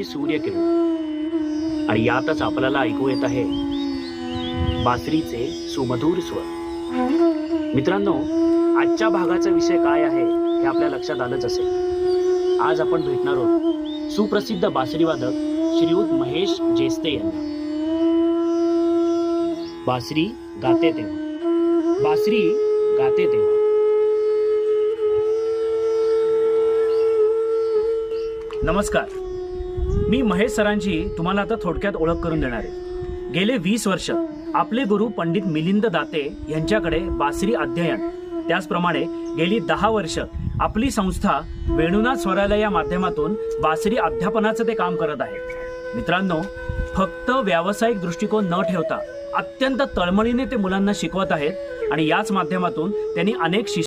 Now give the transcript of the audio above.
सोनेरी सूर्यकिरण आणि यातच आपल्याला ऐकू येत आहे बासरीचे सुमधुर स्वर। मित्रांनो, आजच्या भागाचा विषय काय आहे हे आपल्या लक्षात आलंच असेल। आज आपण भेटणार आहोत सुप्रसिद्ध बासरीवादक श्रीयुत महेश जेस्ते यांना। बासरी गाते तेव्हा, बासरी गाते तेव्हा। नमस्कार, मी महेश सरांची तुम्हाला आता थोडक्यात ओळख करून देणार आहे। गेले 20 वर्ष आपले गुरु पंडित मिलिंद दाते यांच्याकडे बासरी अध्ययन, त्याचप्रमाणे गेली 10 वर्ष आपली संस्था वेणुनाथ स्वरालय या माध्यमातून बासरी अध्यापनाचं ते काम करत आहे। मित्रांनो, फक्त व्यावसायिक दृष्टिकोन न ठेवता अत्यंत तळमळीने ते मुलांना शिकवत आहेत आणि याच माध्यमातून त्यांनी अनेक